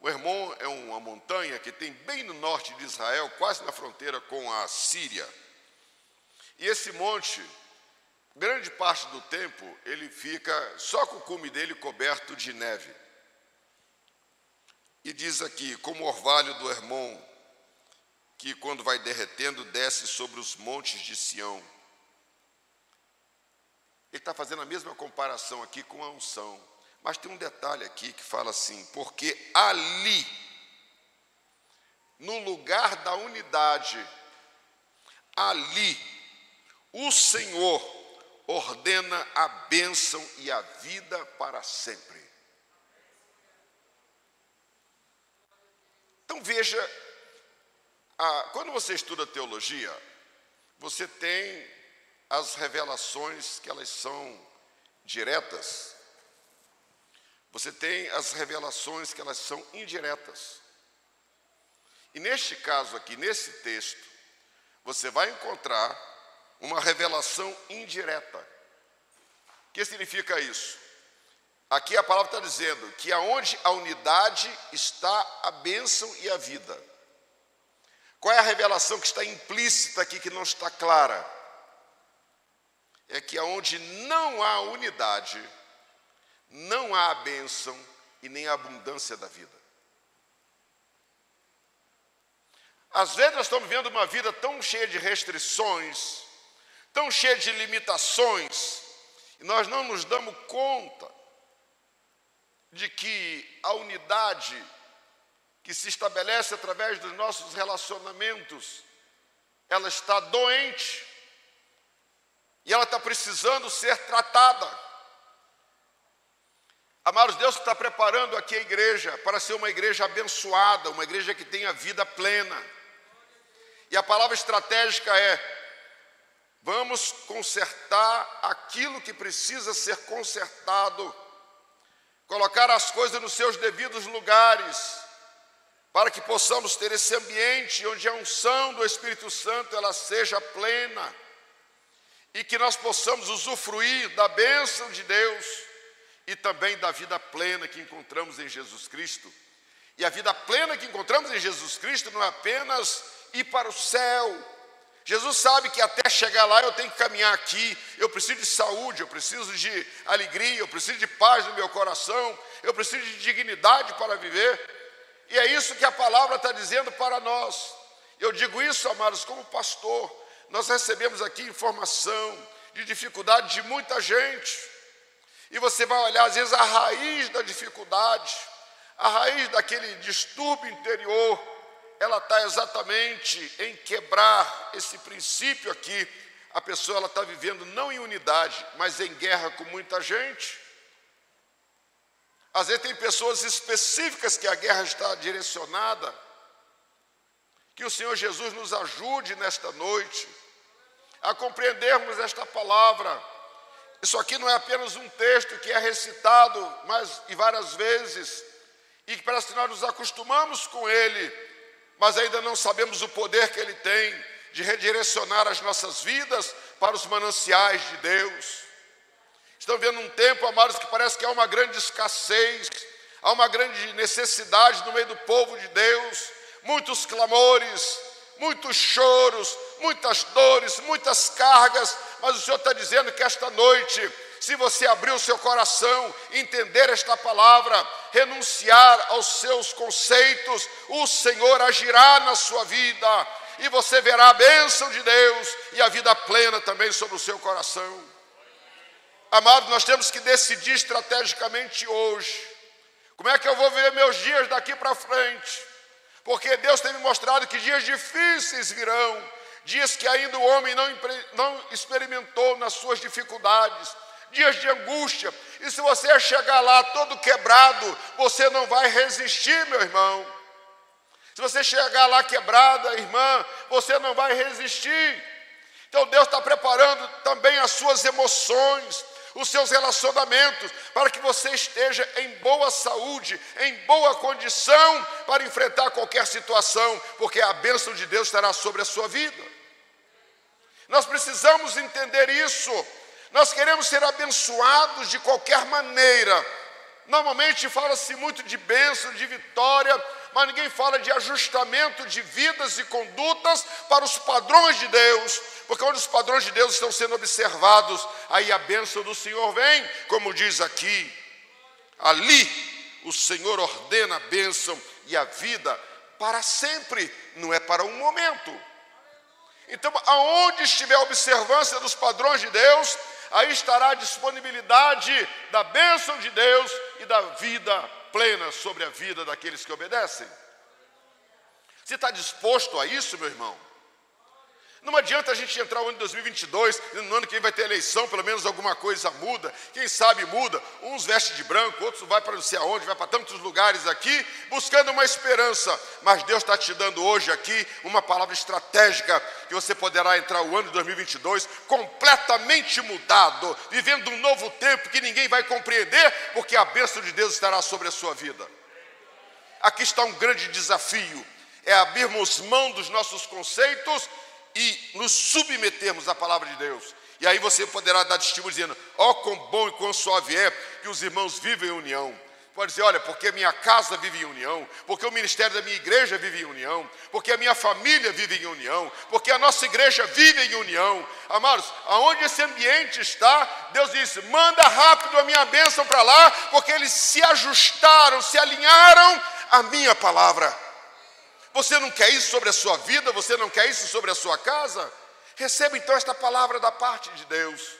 [SPEAKER 1] O Hermon é uma montanha que tem bem no norte de Israel, quase na fronteira com a Síria. E esse monte, grande parte do tempo, ele fica só com o cume dele coberto de neve. E diz aqui, como o orvalho do Hermon, que quando vai derretendo, desce sobre os montes de Sião. Ele está fazendo a mesma comparação aqui com a unção. Mas tem um detalhe aqui que fala assim, porque ali, no lugar da unidade, ali, o Senhor ordena a bênção e a vida para sempre. Então veja, quando você estuda teologia, você tem as revelações que elas são diretas, você tem as revelações que elas são indiretas. E neste caso aqui, nesse texto, você vai encontrar uma revelação indireta. O que significa isso? Aqui a palavra está dizendo que aonde a unidade está a bênção e a vida. Qual é a revelação que está implícita aqui, que não está clara? É que aonde não há unidade, não há a bênção e nem a abundância da vida. Às vezes nós estamos vivendo uma vida tão cheia de restrições, tão cheia de limitações, e nós não nos damos conta de que a unidade que se estabelece através dos nossos relacionamentos, ela está doente, e ela está precisando ser tratada. Amados, Deus está preparando aqui a igreja para ser uma igreja abençoada, uma igreja que tenha vida plena. E a palavra estratégica é, vamos consertar aquilo que precisa ser consertado, colocar as coisas nos seus devidos lugares, para que possamos ter esse ambiente onde a unção do Espírito Santo ela seja plena, e que nós possamos usufruir da bênção de Deus e também da vida plena que encontramos em Jesus Cristo. E a vida plena que encontramos em Jesus Cristo não é apenas ir para o céu. Jesus sabe que até chegar lá eu tenho que caminhar aqui, eu preciso de saúde, eu preciso de alegria, eu preciso de paz no meu coração, eu preciso de dignidade para viver. E é isso que a palavra está dizendo para nós. Eu digo isso, amados, como pastor. Nós recebemos aqui informação de dificuldade de muita gente. E você vai olhar, às vezes, a raiz da dificuldade, a raiz daquele distúrbio interior, ela está exatamente em quebrar esse princípio aqui. A pessoa ela está vivendo não em unidade, mas em guerra com muita gente. Às vezes tem pessoas específicas que a guerra está direcionada. Que o Senhor Jesus nos ajude nesta noite a compreendermos esta palavra. Isso aqui não é apenas um texto que é recitado e várias vezes, e que parece que nós nos acostumamos com ele, mas ainda não sabemos o poder que ele tem de redirecionar as nossas vidas para os mananciais de Deus. Estão vendo um tempo, amados, que parece que há uma grande escassez, há uma grande necessidade no meio do povo de Deus, muitos clamores, muitos choros, muitas dores, muitas cargas, mas o Senhor está dizendo que esta noite, se você abrir o seu coração, entender esta palavra, renunciar aos seus conceitos, o Senhor agirá na sua vida, e você verá a bênção de Deus e a vida plena também sobre o seu coração. Amado, nós temos que decidir estrategicamente hoje, como é que eu vou viver meus dias daqui para frente, porque Deus tem me mostrado que dias difíceis virão, dias que ainda o homem não experimentou nas suas dificuldades, dias de angústia. E se você chegar lá todo quebrado, você não vai resistir, meu irmão. Se você chegar lá quebrada, irmã, você não vai resistir. Então Deus está preparando também as suas emoções, os seus relacionamentos, para que você esteja em boa saúde, em boa condição para enfrentar qualquer situação, porque a bênção de Deus estará sobre a sua vida. Nós precisamos entender isso. Nós queremos ser abençoados de qualquer maneira. Normalmente fala-se muito de bênção, de vitória, mas ninguém fala de ajustamento de vidas e condutas para os padrões de Deus, porque onde os padrões de Deus estão sendo observados, aí a bênção do Senhor vem, como diz aqui. Ali o Senhor ordena a bênção e a vida para sempre, não é para um momento. Então, aonde estiver a observância dos padrões de Deus, aí estará a disponibilidade da bênção de Deus e da vida plena sobre a vida daqueles que obedecem. Você está disposto a isso, meu irmão? Não adianta a gente entrar no ano de 2022, no ano que vem vai ter eleição, pelo menos alguma coisa muda. Quem sabe muda, uns vestem de branco, outros vai para não sei aonde, vai para tantos lugares aqui, buscando uma esperança. Mas Deus está te dando hoje aqui uma palavra estratégica, que você poderá entrar o ano de 2022 completamente mudado, vivendo um novo tempo que ninguém vai compreender, porque a bênção de Deus estará sobre a sua vida. Aqui está um grande desafio, é abrirmos mão dos nossos conceitos e nos submetermos à palavra de Deus. E aí você poderá dar testemunho dizendo: ó, quão bom e quão suave é que os irmãos vivem em união. Pode dizer: olha, porque minha casa vive em união, porque o ministério da minha igreja vive em união, porque a minha família vive em união, porque a nossa igreja vive em união. Amados, aonde esse ambiente está, Deus disse: manda rápido a minha bênção para lá, porque eles se ajustaram, se alinharam à minha palavra. Você não quer isso sobre a sua vida? Você não quer isso sobre a sua casa? Receba então esta palavra da parte de Deus.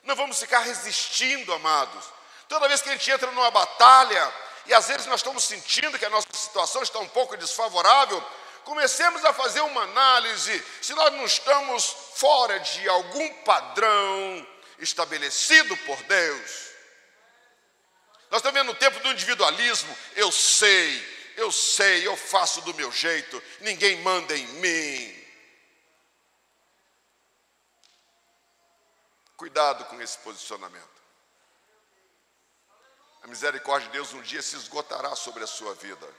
[SPEAKER 1] Não vamos ficar resistindo, amados. Toda vez que a gente entra numa batalha, e às vezes nós estamos sentindo que a nossa situação está um pouco desfavorável, comecemos a fazer uma análise, se nós não estamos fora de algum padrão estabelecido por Deus. Nós estamos vendo o tempo do individualismo. Eu sei, eu faço do meu jeito, ninguém manda em mim. Cuidado com esse posicionamento. A misericórdia de Deus um dia se esgotará sobre a sua vida.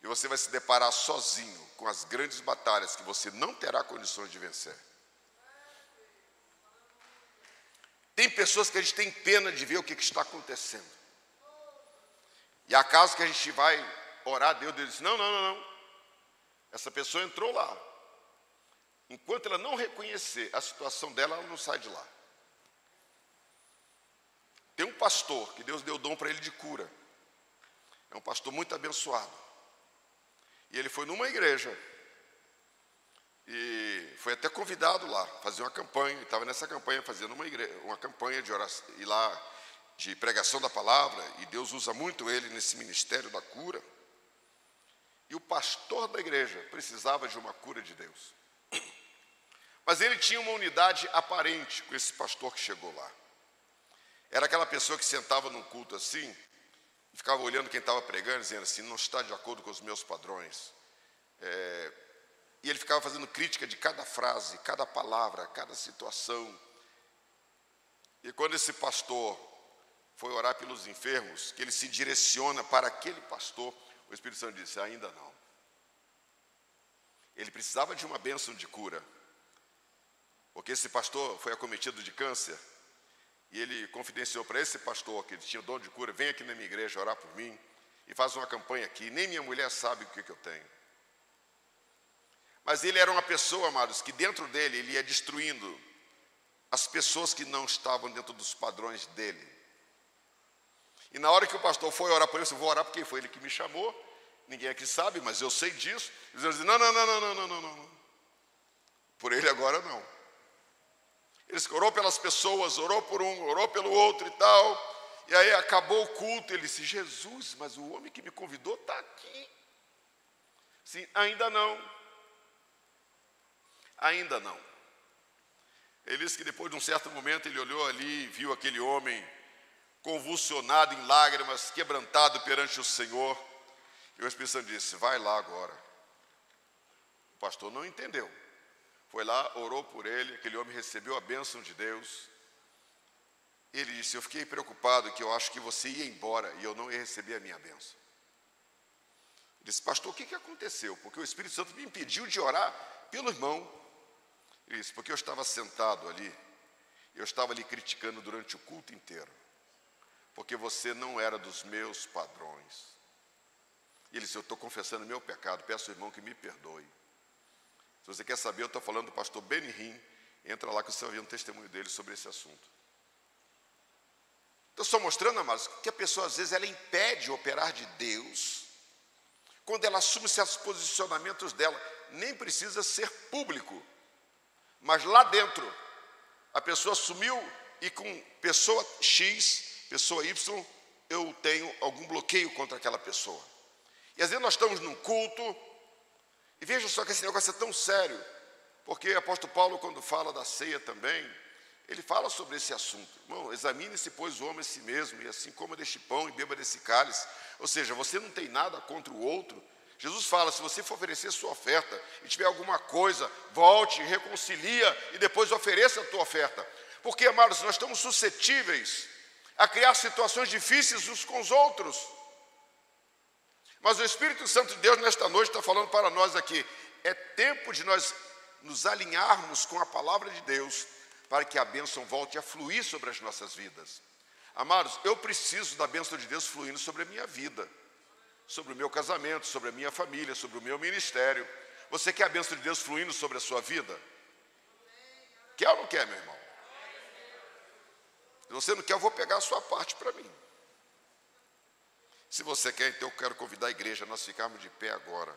[SPEAKER 1] E você vai se deparar sozinho com as grandes batalhas que você não terá condições de vencer. Tem pessoas que a gente tem pena de ver o que está acontecendo. E há casos que a gente vai orar a Deus, Deus diz: não. Essa pessoa entrou lá. Enquanto ela não reconhecer a situação dela, ela não sai de lá. Tem um pastor que Deus deu dom para ele de cura. É um pastor muito abençoado. E ele foi numa igreja. E foi até convidado lá, fazer uma campanha. Ele estava nessa campanha fazendo uma campanha de oração, e lá de pregação da palavra. E Deus usa muito ele nesse ministério da cura. E o pastor da igreja precisava de uma cura de Deus. Mas ele tinha uma unidade aparente com esse pastor que chegou lá. Era aquela pessoa que sentava num culto assim, e ficava olhando quem estava pregando, dizendo assim: não está de acordo com os meus padrões. E ele ficava fazendo crítica de cada frase, cada palavra, cada situação. E quando esse pastor foi orar pelos enfermos, que ele se direciona para aquele pastor, o Espírito Santo disse: ainda não. Ele precisava de uma bênção de cura, porque esse pastor foi acometido de câncer, e ele confidenciou para esse pastor que ele tinha dom de cura: vem aqui na minha igreja orar por mim, e faz uma campanha aqui, nem minha mulher sabe o que eu tenho. Mas ele era uma pessoa, amados, que dentro dele ele ia destruindo as pessoas que não estavam dentro dos padrões dele. E na hora que o pastor foi orar por ele, eu disse: vou orar porque foi ele que me chamou, ninguém aqui sabe, mas eu sei disso. E Deus disse: não. Por ele agora não. Ele orou pelas pessoas, orou por um, orou pelo outro e tal. E aí acabou o culto, ele disse: Jesus, mas o homem que me convidou está aqui. Sim, ainda não. Ainda não. Ele disse que depois de um certo momento ele olhou ali e viu aquele homem convulsionado em lágrimas, quebrantado perante o Senhor. E o Espírito Santo disse: vai lá agora. O pastor não entendeu. Foi lá, orou por ele, aquele homem recebeu a bênção de Deus. Ele disse: eu fiquei preocupado que eu acho que você ia embora e eu não ia receber a minha bênção. Ele disse: pastor, o que aconteceu? Porque o Espírito Santo me impediu de orar pelo irmão. Ele disse: porque eu estava sentado ali, eu estava ali criticando durante o culto inteiro, porque você não era dos meus padrões. E ele disse: eu estou confessando meu pecado, peço ao irmão que me perdoe. Se você quer saber, eu estou falando do pastor Benihim, entra lá que você vai ver um testemunho dele sobre esse assunto. Estou só mostrando, amados, que a pessoa às vezes ela impede o operar de Deus, quando ela assume certos posicionamentos dela. Nem precisa ser público, mas lá dentro, a pessoa assumiu e com pessoa X, pessoa Y, eu tenho algum bloqueio contra aquela pessoa. E às vezes nós estamos num culto, e veja só que esse negócio é tão sério, porque o apóstolo Paulo, quando fala da ceia também, ele fala sobre esse assunto. Irmão, examine-se, pois, o homem a si mesmo, e assim coma deste pão e beba desse cálice. Ou seja, você não tem nada contra o outro. Jesus fala: se você for oferecer sua oferta e tiver alguma coisa, volte, reconcilia e depois ofereça a tua oferta. Porque, amados, nós estamos suscetíveis a criar situações difíceis uns com os outros. Mas o Espírito Santo de Deus nesta noite está falando para nós aqui: é tempo de nós nos alinharmos com a palavra de Deus, para que a bênção volte a fluir sobre as nossas vidas. Amados, eu preciso da bênção de Deus fluindo sobre a minha vida, sobre o meu casamento, sobre a minha família, sobre o meu ministério. Você quer a bênção de Deus fluindo sobre a sua vida? Quer ou não quer, meu irmão? Se você não quer, eu vou pegar a sua parte para mim. Se você quer, então eu quero convidar a igreja a nós ficarmos de pé agora.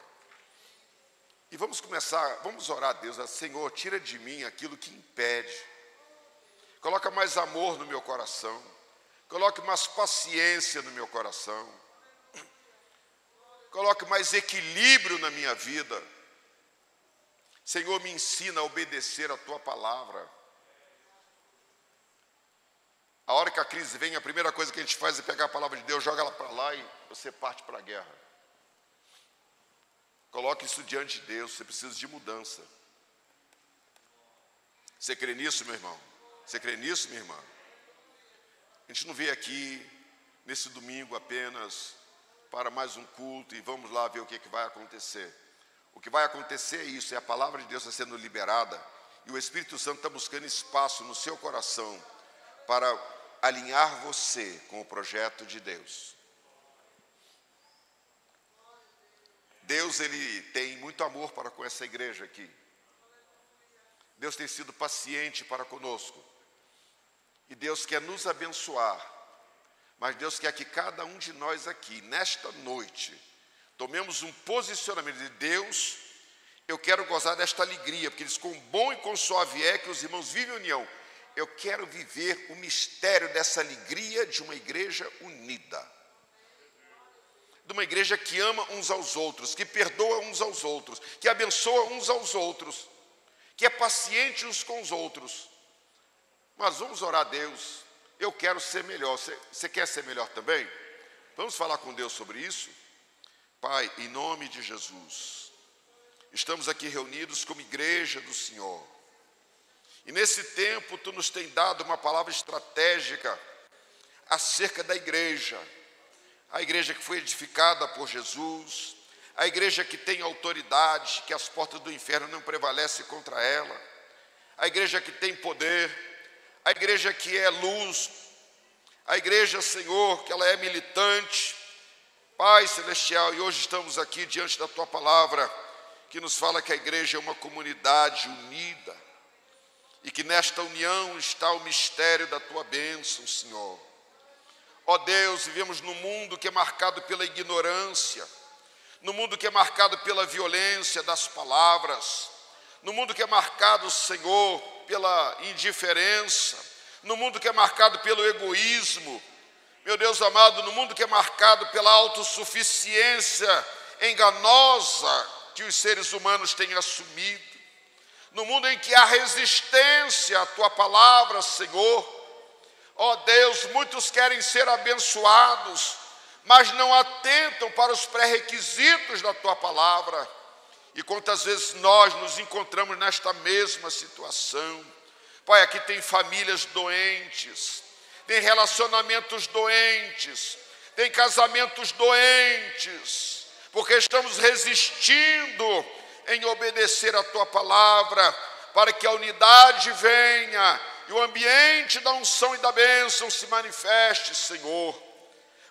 [SPEAKER 1] E vamos começar, vamos orar a Deus: Senhor, tira de mim aquilo que impede. Coloca mais amor no meu coração. Coloque mais paciência no meu coração. Coloque mais equilíbrio na minha vida. Senhor, me ensina a obedecer a tua palavra. A hora que a crise vem, a primeira coisa que a gente faz é pegar a palavra de Deus, joga ela para lá e você parte para a guerra. Coloque isso diante de Deus. Você precisa de mudança. Você crê nisso, meu irmão? Você crê nisso, minha irmã? A gente não veio aqui nesse domingo apenas para mais um culto e vamos lá ver o que vai acontecer. O que vai acontecer é isso: é a palavra de Deus está sendo liberada e o Espírito Santo está buscando espaço no seu coração para alinhar você com o projeto de Deus. Deus, ele tem muito amor para com essa igreja aqui. Deus tem sido paciente para conosco. E Deus quer nos abençoar. Mas Deus quer que cada um de nós aqui, nesta noite, tomemos um posicionamento de: Deus, eu quero gozar desta alegria, porque diz: com bom e com suave é que os irmãos vivem em união. Eu quero viver o mistério dessa alegria de uma igreja unida. De uma igreja que ama uns aos outros, que perdoa uns aos outros, que abençoa uns aos outros, que é paciente uns com os outros. Mas vamos orar a Deus. Eu quero ser melhor. Você quer ser melhor também? Vamos falar com Deus sobre isso? Pai, em nome de Jesus, estamos aqui reunidos como igreja do Senhor. E nesse tempo, Tu nos tem dado uma palavra estratégica acerca da igreja. A igreja que foi edificada por Jesus, a igreja que tem autoridade, que as portas do inferno não prevalecem contra ela, a igreja que tem poder, a igreja que é luz, a igreja, Senhor, que ela é militante. Pai Celestial, e hoje estamos aqui diante da Tua palavra, que nos fala que a igreja é uma comunidade unida, e que nesta união está o mistério da Tua bênção, Senhor. Ó Deus, vivemos num mundo que é marcado pela ignorância, no mundo que é marcado pela violência das palavras, no mundo que é marcado, Senhor, pela indiferença, no mundo que é marcado pelo egoísmo, meu Deus amado, no mundo que é marcado pela autossuficiência enganosa que os seres humanos têm assumido. no mundo em que há resistência à tua palavra, Senhor. Ó Deus, muitos querem ser abençoados, mas não atentam para os pré-requisitos da tua palavra. E quantas vezes nós nos encontramos nesta mesma situação. Pai, aqui tem famílias doentes, tem relacionamentos doentes, tem casamentos doentes, porque estamos resistindo em obedecer a tua palavra, para que a unidade venha e o ambiente da unção e da bênção se manifeste, Senhor.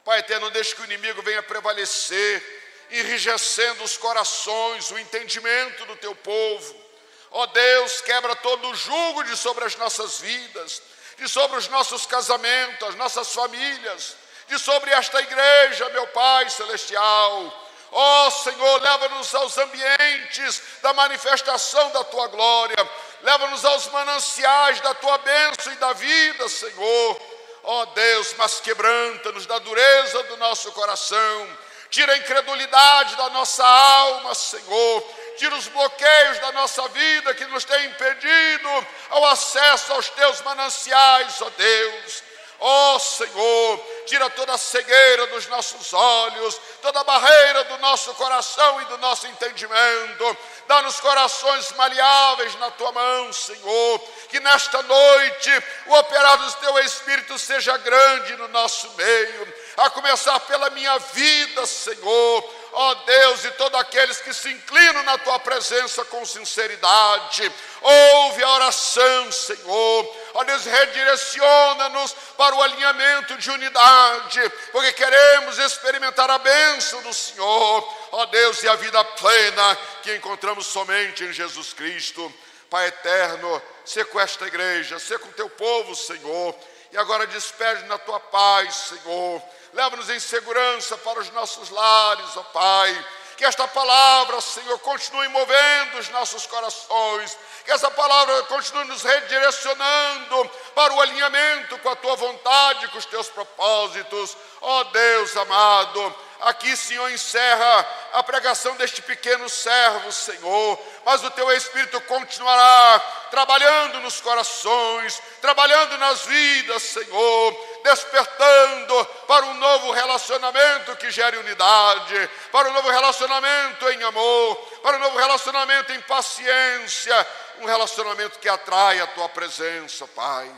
[SPEAKER 1] Pai eterno, deixa que o inimigo venha prevalecer, enrijecendo os corações, o entendimento do teu povo. Ó Deus, quebra todo o jugo de sobre as nossas vidas, de sobre os nossos casamentos, as nossas famílias, de sobre esta igreja, meu Pai celestial. Ó Senhor, leva-nos aos ambientes da manifestação da tua glória, leva-nos aos mananciais da tua bênção e da vida, Senhor. Ó Deus, mas quebranta-nos da dureza do nosso coração, tira a incredulidade da nossa alma, Senhor. Tira os bloqueios da nossa vida que nos têm impedido ao acesso aos teus mananciais, ó Deus. Ó Senhor, tira toda a cegueira dos nossos olhos, toda a barreira do nosso coração e do nosso entendimento. Dá-nos corações maleáveis na tua mão, Senhor. Que nesta noite o operar do teu Espírito seja grande no nosso meio, a começar pela minha vida, Senhor. Ó Deus, e todos aqueles que se inclinam na tua presença com sinceridade, ouve a oração, Senhor. Ó Deus, redireciona-nos para o alinhamento de unidade, porque queremos experimentar a bênção do Senhor, ó Deus, e a vida plena que encontramos somente em Jesus Cristo. Pai eterno, sê com esta igreja, sê com o teu povo, Senhor, e agora despede na tua paz, Senhor. Leva-nos em segurança para os nossos lares, ó Pai. Que esta palavra, Senhor, continue movendo os nossos corações. Que essa palavra continue nos redirecionando para o alinhamento com a tua vontade, com os teus propósitos. Ó Deus amado, aqui, Senhor, encerra a pregação deste pequeno servo, Senhor. Mas o teu Espírito continuará trabalhando nos corações, trabalhando nas vidas, Senhor, despertando para um novo relacionamento que gere unidade, para um novo relacionamento em amor, para um novo relacionamento em paciência, um relacionamento que atrai a tua presença, Pai.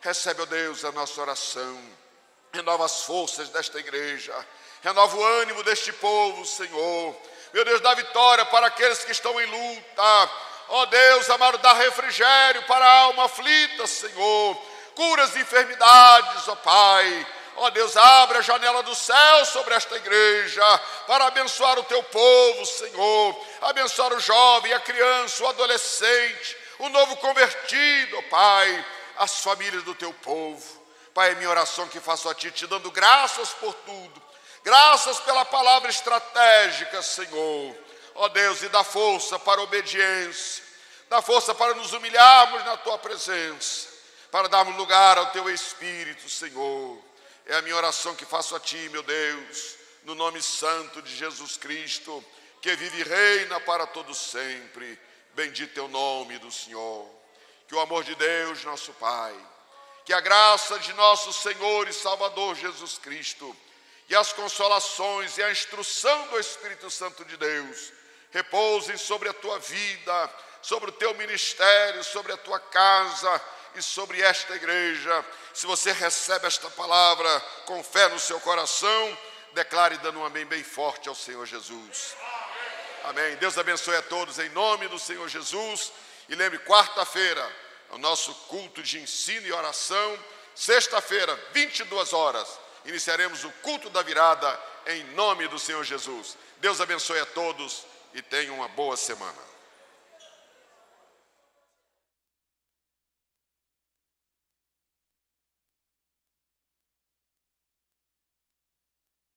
[SPEAKER 1] Recebe, ó Deus, a nossa oração, renova as forças desta igreja, renova o ânimo deste povo, Senhor. Meu Deus, dá vitória para aqueles que estão em luta. Ó Deus amado, dá refrigério para a alma aflita, Senhor. Cura as enfermidades, ó Pai. Ó Deus, abre a janela do céu sobre esta igreja para abençoar o teu povo, Senhor. Abençoar o jovem, a criança, o adolescente, o novo convertido, ó Pai. As famílias do teu povo. Pai, é minha oração que faço a Ti, te dando graças por tudo. Graças pela palavra estratégica, Senhor. Ó Deus, e dá força para a obediência. Dá força para nos humilharmos na Tua presença, para darmos lugar ao Teu Espírito, Senhor. É a minha oração que faço a Ti, meu Deus, no nome santo de Jesus Cristo, que vive e reina para todo sempre. Bendito é o nome do Senhor. Que o amor de Deus, nosso Pai, que a graça de nosso Senhor e Salvador Jesus Cristo, e as consolações e a instrução do Espírito Santo de Deus repousem sobre a tua vida, sobre o teu ministério, sobre a tua casa e sobre esta igreja. Se você recebe esta palavra com fé no seu coração, declare dando um amém bem forte ao Senhor Jesus. Amém. Deus abençoe a todos em nome do Senhor Jesus. E lembre, quarta-feira, o nosso culto de ensino e oração. Sexta-feira, 22 horas. Iniciaremos o culto da virada em nome do Senhor Jesus. Deus abençoe a todos e tenham uma boa semana.